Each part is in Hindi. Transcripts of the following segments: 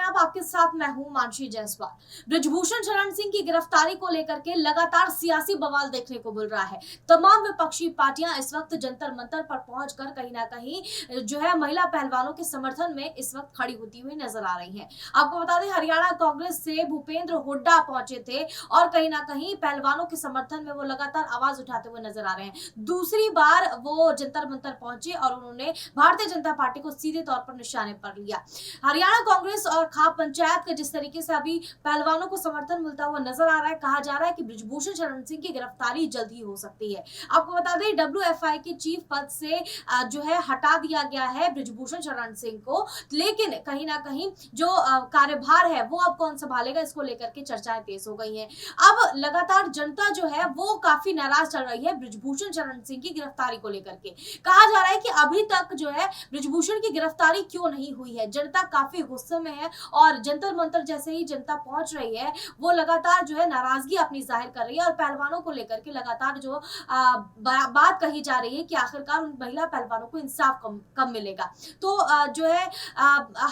आप आपके साथ मैं हूं मानसी जायसवाल। ब्रजभूषण शरण सिंह की गिरफ्तारी को लेकर के लगातार सियासी बवाल देखने को मिल रहा है। तमाम विपक्षी पार्टियां इस वक्त जंतर मंतर पर पहुंचकर कहीं ना कहीं जो है महिला पहलवानों के समर्थन में इस वक्त खड़ी होती हुई नजर आ रही हैं। आपको बता दें, हरियाणा कांग्रेस से भूपेंद्र हुड्डा पहुंचे थे और कहीं ना कहीं पहलवानों के समर्थन में वो लगातार आवाज उठाते हुए नजर आ रहे हैं। दूसरी बार वो जंतर मंतर पहुंचे और उन्होंने भारतीय जनता पार्टी को सीधे तौर पर निशाने पर लिया। हरियाणा कांग्रेस और खाप पंचायत का जिस तरीके से अभी पहलवानों को समर्थन मिलता हुआ नजर आ रहा है, कहा जा रहा है कि ब्रजभूषण शरण सिंह की गिरफ्तारी जल्द ही हो सकती है। आपको बता दें, WFI के चीफ पद से जो है हटा दिया गया है ब्रजभूषण शरण सिंह को, लेकिन कहीं ना कहीं जो कार्यभार है वो अब कौन संभालेगा, इसको लेकर के चर्चाएं तेज हो गई हैं। अब लगातार जनता जो है वो काफी नाराज चल रही है ब्रजभूषण शरण सिंह की गिरफ्तारी को लेकर के। कहा जा रहा है कि अभी तक जो है ब्रजभूषण की गिरफ्तारी क्यों नहीं हुई है। जनता काफी गुस्से में है और जंतर मंतर जैसे ही जनता पहुंच रही है वो लगातार जो है नाराजगी अपनी जाहिर कर रही है और पहलवानों को लेकर के लगातार जो बात कही जा रही है कि आखिरकार उन महिला पहलवानों को इंसाफ कब मिलेगा। तो जो है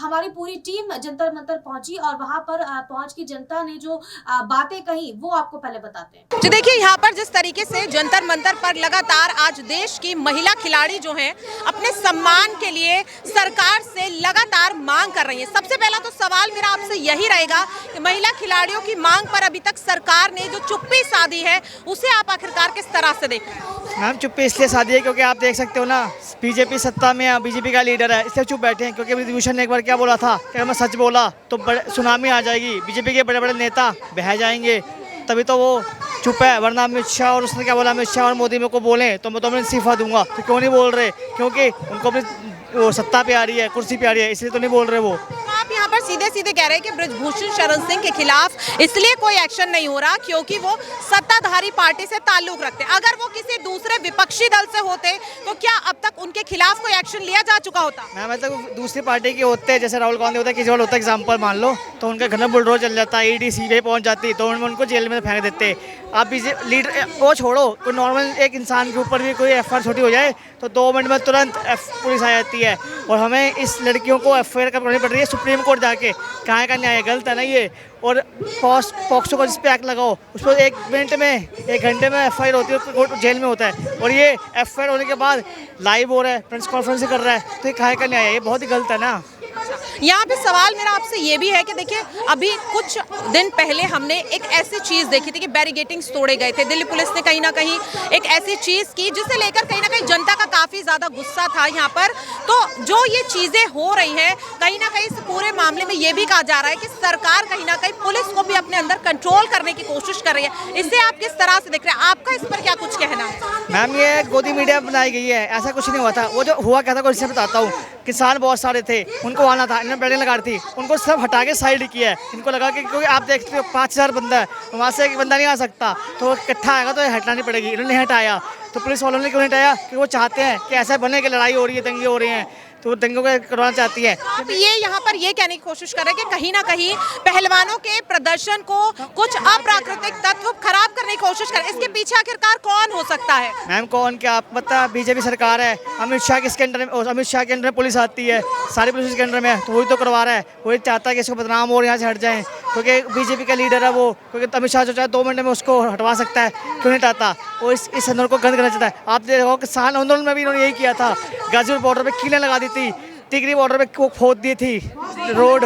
हमारी पूरी टीम जंतर मंतर पहुंची और वहां पर पहुंच की जनता ने जो बातें कही वो आपको पहले बताते हैं। तो देखिए, यहाँ पर जिस तरीके से जंतर मंतर पर लगातार आज देश की महिला खिलाड़ी जो हैं अपने सम्मान के लिए सरकार से लगातार मांग कर रही हैं। सबसे पहला तो सवाल मेरा आपसे यही रहेगा कि महिला खिलाड़ियों की मांग पर अभी तक सरकार ने जो चुप्पी साधी है उसे आप आखिरकार किस तरह से देख रहे हैं? मैम, चुप्पी इसलिए साधी है क्योंकि आप देख सकते हो ना, बीजेपी सत्ता में, बीजेपी का लीडर है, इसलिए चुप बैठे हैं। क्योंकि ब्रजभूषण ने एक बार क्या बोला था कि अगर मैं सच बोला तो सुनामी आ जाएगी, बीजेपी के बड़े बड़े नेता बह जाएंगे, तभी तो वो चुप है। वरना अमित शाह और उसने क्या बोला, अमित शाह और मोदी मेरे को बोले तो मैं इस्तीफा दूंगा। तो क्यों नहीं बोल रहे? क्योंकि उनको अपनी वो सत्ता पे आ रही है, कुर्सी पे आ रही है, इसलिए तो नहीं बोल रहे वो। आप यहाँ पर सीधे सीधे कह रहे हैं कि ब्रजभूषण शरण सिंह के खिलाफ इसलिए कोई एक्शन नहीं हो रहा क्योंकि वो सत्ताधारी पार्टी से ताल्लुक रखते हैं। अगर वो किसी दूसरे विपक्षी दल से होते तो क्या अब तक उनके खिलाफ कोई एक्शन लिया जा चुका होता? मैं मतलब दूसरी पार्टी के होते हैं, जैसे राहुल गांधी होता है, केजरीवाल होता है, एग्जाम्पल मान लो, तो उनके घर में बुलडोजर चल जाता, ईडी सीबीआई पहुंच जाती, तो उनको जेल में फेंक देते। आप लीडर वो छोड़ो, कोई नॉर्मल एक इंसान के ऊपर भी कोई FIR छोटी हो जाए तो 2 मिनट में तुरंत पुलिस आ जाती है। और हमें इस लड़कियों को FIR करनी पड़ रही है सुप्रीम कोर्ट जाके। कहाँ का न्याय? गलत है ना ये। और पॉक्सो को जिस पे एक्ट लगाओ उस पर 1 मिनट में, 1 घंटे में FIR होती है, कोर्ट जेल में होता है। और ये FIR होने के बाद लाइव हो रहा है, प्रेस कॉन्फ्रेंस कर रहा है, तो ये कहाँ का न्याय है? ये बहुत ही गलत है ना। यहाँ पे सवाल मेरा आपसे ये भी है कि देखिए, अभी कुछ दिन पहले हमने एक ऐसी चीज़ देखी थी कि बैरिकेडिंग्स तोड़े गए थे। दिल्ली पुलिस ने कहीं ना कहीं एक ऐसी चीज़ की जिसे लेकर कहीं ना कहीं जनता का काफ़ी ज़्यादा गुस्सा था यहाँ पर। तो जो ये चीज़ें हो रही हैं, कहीं ना कहीं इस पूरे मामले में ये भी कहा जा रहा है कि सरकार कहीं ना कहीं पुलिस को भी अपने अंदर कंट्रोल करने की कोशिश कर रही है। इसे आप किस तरह से देख रहे हैं? आपका इस पर क्या कुछ कहना है? मैम, ये गोदी मीडिया बनाई गई है, ऐसा कुछ नहीं हुआ था। वो जो हुआ क्या था, को इससे बताता हूँ। किसान बहुत सारे थे, उनको आना था, इन्होंने बैरिकेड लगा थी, उनको सब हटा के साइड किया है। इनको लगा कि क्योंकि आप देखते हो 5000 बंदा है, वहाँ से एक बंदा नहीं आ सकता, तो इकट्ठा आएगा तो हटानी पड़ेगी। इन्होंने हटाया, तो पुलिस वालों ने क्यों नहीं हटाया? कि वो चाहते हैं कि ऐसा बने कि लड़ाई हो रही है, दंगे हो रहे हैं, तो वो दंगों को करवाना चाहती है। आप ये यहाँ पर ये कहने की कोशिश कर रहे हैं कि कहीं ना कहीं पहलवानों के प्रदर्शन को कुछ अप्राकृतिक तत्व खराब करने की कोशिश कर रहे हैं। इसके पीछे आखिरकार कौन हो सकता है? मैम, कौन क्या आप पता? बीजेपी सरकार है, अमित शाह किसके अंडर में? अमित शाह के अंडर में पुलिस आती है, सारी पुलिस के अंडर में है, तो वही तो करवा रहा है। वही चाहता है कि इसको बदनाम और यहाँ से हट जाए, क्योंकि बीजेपी का लीडर है वो। क्योंकि अमित शाह जो चाहे 2 मिनट में उसको हटवा सकता है, क्यों नहीं हटाता? वो इस आंदोलन को गंद करना चाहता है। आप देखो, किसान आंदोलन में भी इन्होंने यही किया था। गाजीपुर बॉर्डर पे कीलें लगा दी थी, टिकरी बॉर्डर पे खोद दी थी रोड,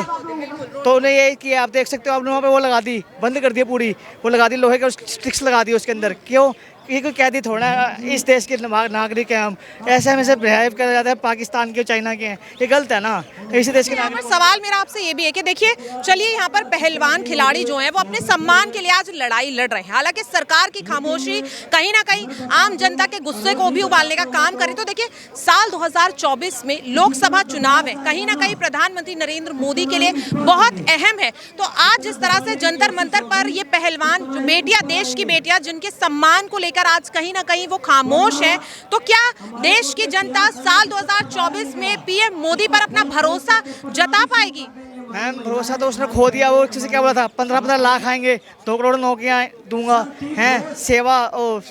तो उन्हें ये किया। आप देख सकते हो, आपने वहाँ पे वो लगा दी, बंद कर दिया पूरी, वो लगा दी, लोहे के स्टिक्स लगा दी उसके अंदर। क्यों? ये कोई कैदी थोड़ा, इस देश के नागरिक हैं हम, ऐसे हमें से बिहेव किया जाता है पाकिस्तान के, चाइना के हैं, ये गलत है ना। इसी देश के नागरिक। सवाल मेरा आपसे ये भी है कि देखिए, चलिए यहाँ पर पहलवान खिलाड़ी जो हैं वो अपने सम्मान के लिए आज लड़ाई लड़ रहे हैं। हालांकि सरकार की खामोशी कहीं ना कहीं आम जनता के गुस्से को भी उबालने का काम करे। तो देखिए, साल 2024 में लोकसभा चुनाव है, कहीं ना कहीं प्रधानमंत्री नरेंद्र मोदी के लिए बहुत अहम है। तो आज जिस तरह से जंतर मंतर पर ये पहलवान जो बेटियां, देश की बेटियां जिनके सम्मान को आज कहीं ना कहीं वो खामोश है, तो क्या देश की जनता साल 2024 में PM मोदी पर अपना भरोसा जता पाएगी? मैम, भरोसा तो उसने खो दिया। वो किसी क्या बोला था, 15-15 लाख आएंगे, 2 करोड़ नौकरियाँ दूंगा, हैं सेवा,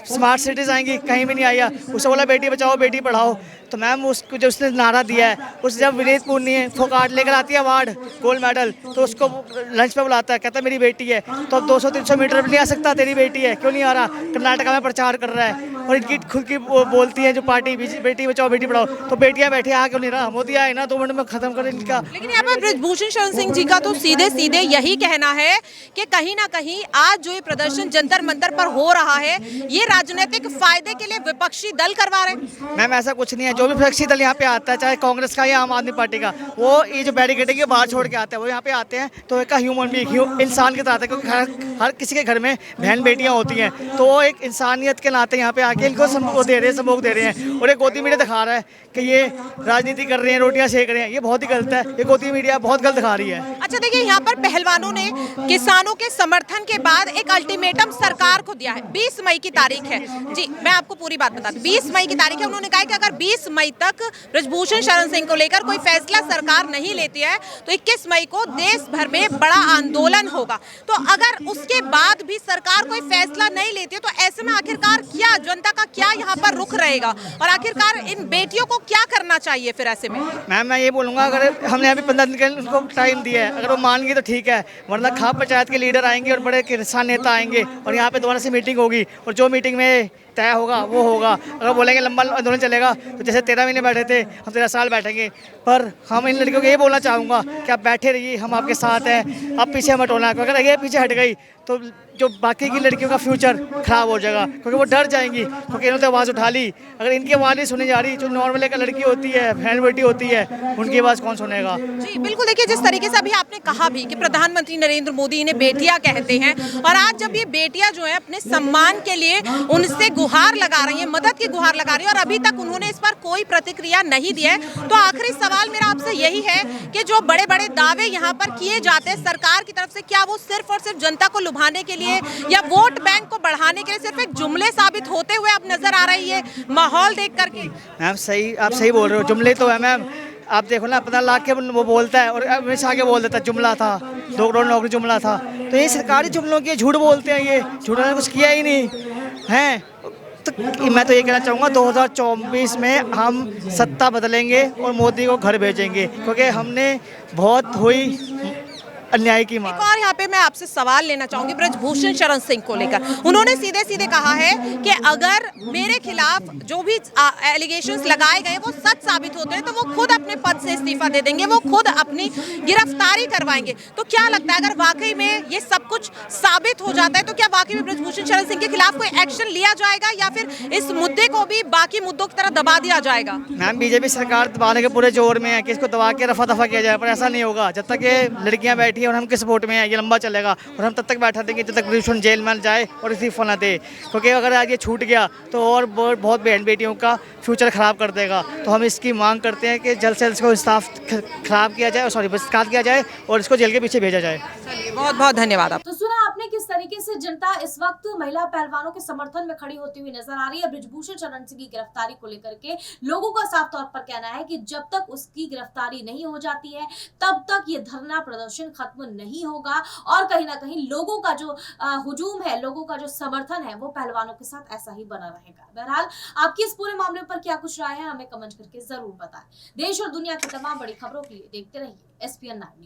स्मार्ट सिटीज आएंगी, कहीं भी नहीं आया। उसे बोला बेटी बचाओ बेटी पढ़ाओ, तो मैम उसको जो उसने नारा दिया है, उस जब विनीत पूर्णी फोकाट लेकर आती है अवार्ड गोल्ड मेडल, तो उसको लंच पे बुलाता है, कहता है मेरी बेटी है, तो अब 200-300 मीटर भी नहीं आ सकता, तेरी बेटी है क्यों नहीं आ रहा। कर्नाटका में प्रचार कर रहा है और इनकी खुद की बोलती है जो पार्टी बेटी बचाओ बेटी पढ़ाओ, तो बेटियां बैठी आ क्यों नहीं रहा। मोदी आए ना 2 मिनट में खत्म कर इनका। लेकिन यहाँ पर ब्रजभूषण शरण सिंह जी का तो सीधे सीधे यही कहना है कि कहीं ना कहीं आज जो ये प्रदर्शन जंतर मंतर पर हो रहा है, ये राजनीतिक फायदे के लिए विपक्षी दल करवा रहे हैं। मैम ऐसा कुछ नहीं है, जो भी विपक्षी दल यहाँ पे आता है, चाहे कांग्रेस का या आम आदमी पार्टी का, वो ये जो बैरिकेडिंग है बाहर छोड़ के आते हैं, वो यहाँ पे आते हैं तो एक ह्यूमन बीइंग इंसान की तरह आते हैं, क्योंकि हर किसी के घर में बहन बेटियाँ होती हैं, तो वो एक इंसानियत के नाते यहाँ पे आके इनको वो दे रहे हैं, सबक दे रहे हैं। और ये गोदी मीडिया दिखा रहा है कि ये राजनीति कर रहे हैं, रोटियां सेक रहे हैं, ये बहुत ही गलत है। ये गोदी मीडिया बहुत गलत दिखा रही है। अच्छा देखिए, यहाँ पर पहलवानों ने किसानों के समर्थन के बाद एक अल्टीमेटम सरकार को दिया है। 20 मई की तारीख है जी, मैं आपको पूरी बात बता दूं, 20 मई की तारीख है। उन्होंने कहा कि अगर 20 मई तक ब्रजभूषण शरण सिंह को लेकर कोई फैसला सरकार नहीं लेती है तो 21 मई को देश भर में बड़ा आंदोलन होगा। तो अगर उसके बाद भी सरकार कोई फैसला नहीं लेती है तो ऐसे में आखिरकार क्या जनता का क्या यहाँ पर रुख रहेगा, और आखिरकार इन बेटियों को क्या करना चाहिए फिर ऐसे में? मैम मैं ये बोलूँगा, अगर हमने अभी 15 दिन के उनको टाइम दिया है, अगर वो मान गए तो ठीक है, वरना खाप पंचायत के लीडर आएंगे और बड़े किसान नेता आएंगे और यहाँ पे दोबारा से मीटिंग होगी, और जो मीटिंग में तय होगा वो होगा। अगर बोलेंगे लंबा आंदोलन चलेगा तो जैसे 13 महीने बैठे थे हम 13 साल बैठेंगे। पर हम इन लड़कियों को ये बोलना चाहूँगा कि आप बैठे रहिए, हम आपके साथ हैं, आप पीछे मत होना। अगर ये पीछे हट गई तो जो बाकी की लड़कियों का फ्यूचर खराब हो जाएगा, क्योंकि वो डर जाएंगी, क्योंकि इन्होंने आवाज़ उठा ली। अगर इनकी आवाज़ नहीं सुनी जा रही, जो नॉर्मल एक लड़की होती है, बहन बेटी होती है, उनकी आवाज़ कौन सुनेगा। जी बिल्कुल, देखिए जिस तरीके से अभी आपने कहा भी कि प्रधानमंत्री नरेंद्र मोदी इन्हें बेटियां कहते हैं, और आज जब ये बेटियां जो है अपने सम्मान के लिए उनसे गुहार लगा रही हैं, मदद की गुहार लगा रही है, और अभी तक उन्होंने इस पर कोई प्रतिक्रिया नहीं दी है, तो आखिरी सवाल मेरा आपसे यही है कि जो बड़े बड़े दावे यहाँ पर किए जाते हैं सरकार की तरफ से, क्या वो सिर्फ और सिर्फ जनता को लुभाने के लिए या वोट बैंक को बढ़ाने के लिए सिर्फ एक जुमले साबित होते हुए अब नजर आ रही है माहौल देख करके? मैम सही, आप सही बोल रहे हो, जुमले तो है मैम। आप देखो ना, 15 लाख के वो बोलता है और हमेशा आगे बोल देता है जुमला था, 2 करोड़ नौकरी जुमला था। तो ये सरकारी जुमलों के झूठ बोलते हैं, ये झूठ ने कुछ किया ही नहीं है। तो मैं तो ये कहना चाहूँगा 2024 में हम सत्ता बदलेंगे और मोदी को घर भेजेंगे, क्योंकि हमने बहुत हुई अन्याय की मार। एक और यहाँ पे मैं आपसे सवाल लेना चाहूंगी ब्रजभूषण शरण सिंह को लेकर। उन्होंने सीधे सीधे कहा है कि अगर मेरे खिलाफ जो भी एलिगेशंस लगाए गए वो सच साबित होते हैं तो वो खुद अपने पद से इस्तीफा दे देंगे, वो खुद अपनी गिरफ्तारी करवाएंगे। तो क्या लगता है, अगर वाकई में ये सब कुछ साबित हो जाता है तो क्या वाकई में ब्रजभूषण शरण सिंह के खिलाफ कोई एक्शन लिया जाएगा, या फिर इस मुद्दे को भी बाकी मुद्दों की तरह दबा दिया जाएगा? मैम बीजेपी सरकार दबाने के पूरे जोर में है कि इसको दबा के रफा दफा किया जाए, पर ऐसा नहीं होगा। जब तक ये लड़कियां बैठी और हम किस सपोर्ट में है, ये लंबा चलेगा, और हम तब तक बैठा देंगे जब तक ब्रजभूषण जेल में जाए और इस्तीफा ना दे, क्योंकि अगर आज ये छूट गया तो और बहुत बहन बेटियों का फ्यूचर खराब कर देगा। तो हम इसकी मांग करते हैं कि जल्द से जल्द इसको इंसाफ खराब किया जाए, बर्खास्त किया जाए और इसको जेल के पीछे भेजा जाए। चलिए, बहुत बहुत धन्यवाद। तो सुना आपने किस तरीके से जनता इस वक्त महिला पहलवानों के समर्थन में खड़ी होती हुई नजर आ रही है। ब्रजभूषण शरण सिंह की गिरफ्तारी को लेकर के लोगों का साफ तौर पर कहना है कि जब तक उसकी गिरफ्तारी नहीं हो जाती है तब तक ये धरना प्रदर्शन खत्म नहीं होगा, और कहीं ना कहीं लोगों का जो हुजूम है, लोगों का जो समर्थन है वो पहलवानों के साथ ऐसा ही बना रहेगा। बहरहाल आपकी इस पूरे मामले पर क्या कुछ राय है हमें कमेंट करके जरूर बताएं। देश और दुनिया की तमाम बड़ी खबरों के लिए देखते रहिए SPN9 न्यूज।